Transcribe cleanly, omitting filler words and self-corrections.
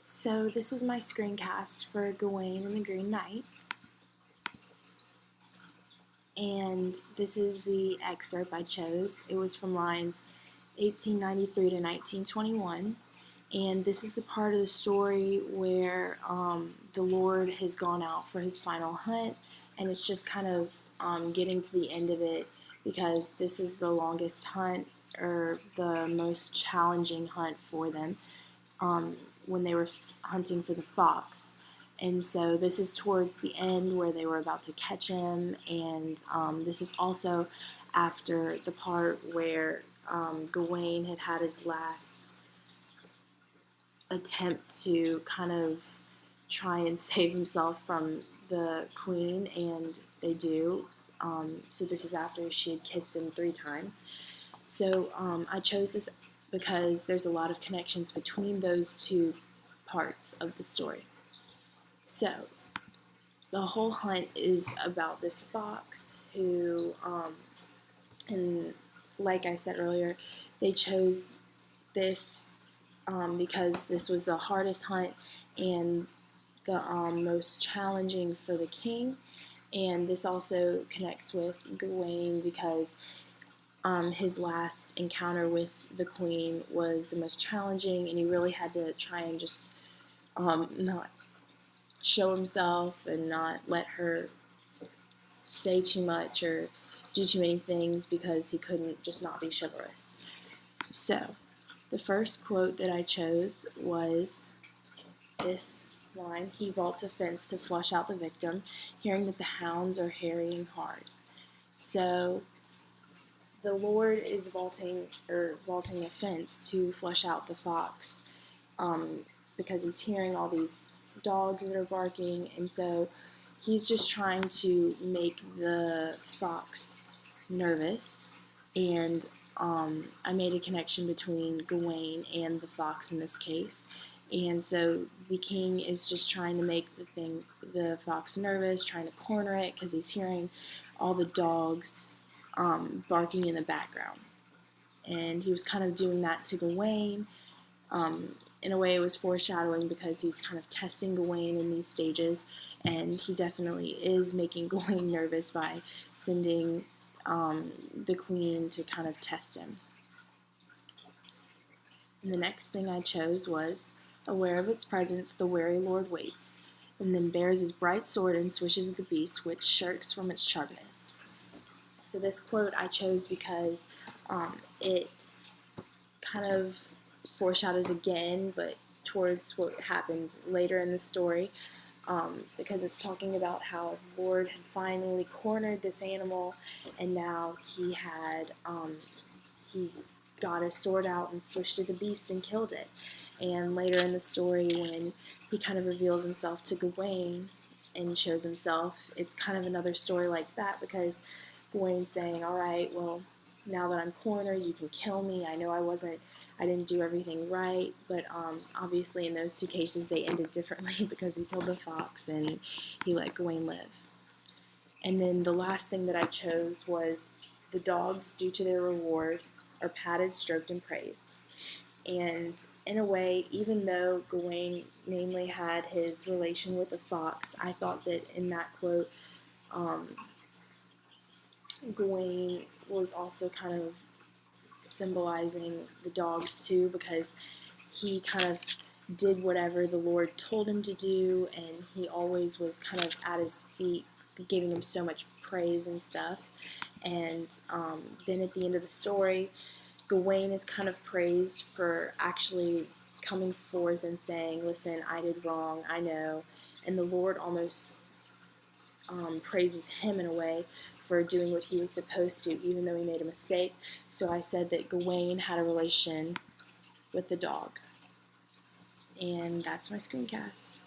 So this is my screencast for Gawain and the Green Knight, and this is the excerpt I chose. It was from lines 1893 to 1921, and this is the part of the story where the Lord has gone out for his final hunt, and it's just kind of getting to the end of it because this is the longest hunt or the most challenging hunt for them. When they were hunting for the fox. And so this is towards the end where they were about to catch him, and this is also after the part where Gawain had had his last attempt to kind of try and save himself from the queen, and they do. So this is after she had kissed him 3 times. So I chose this because there's a lot of connections between those two parts of the story. So the whole hunt is about this fox who, and like I said earlier, they chose this because this was the hardest hunt and the most challenging for the king. And this also connects with Gawain because his last encounter with the queen was the most challenging, and he really had to try and just not show himself and not let her say too much or do too many things because he couldn't just not be chivalrous. So, the first quote that I chose was this line: "He vaults a fence to flush out the victim, hearing that the hounds are harrying hard." So, the Lord is vaulting a fence to flush out the fox because he's hearing all these dogs that are barking, and so he's just trying to make the fox nervous. And I made a connection between Gawain and the fox in this case, and so the king is just trying to make the fox nervous, trying to corner it because he's hearing all the dogs barking in the background. And he was kind of doing that to Gawain. In a way, it was foreshadowing because he's kind of testing Gawain in these stages, and he definitely is making Gawain nervous by sending the queen to kind of test him. And the next thing I chose was, "Aware of its presence, the wary lord waits, and then bares his bright sword and swishes at the beast, which shirks from its sharpness." So this quote I chose because it kind of foreshadows again, but towards what happens later in the story, because it's talking about how the Lord had finally cornered this animal, and now he got his sword out and swished at the beast and killed it. And later in the story, when he kind of reveals himself to Gawain and shows himself, it's kind of another story like that, because Gawain's saying, "All right, well, now that I'm cornered, you can kill me. I know I didn't do everything right," but obviously in those 2 cases they ended differently because he killed the fox and he let Gawain live. And then the last thing that I chose was, "The dogs, due to their reward, are patted, stroked, and praised." And in a way, even though Gawain namely had his relation with the fox, I thought that in that quote, Gawain was also kind of symbolizing the dogs too, because he kind of did whatever the Lord told him to do, and he always was kind of at his feet, giving him so much praise and stuff. And then at the end of the story, Gawain is kind of praised for actually coming forth and saying, "Listen, I did wrong, I know," and the Lord almost praises him in a way for doing what he was supposed to, even though he made a mistake. So I said that Gawain had a relation with the dog. And that's my screencast.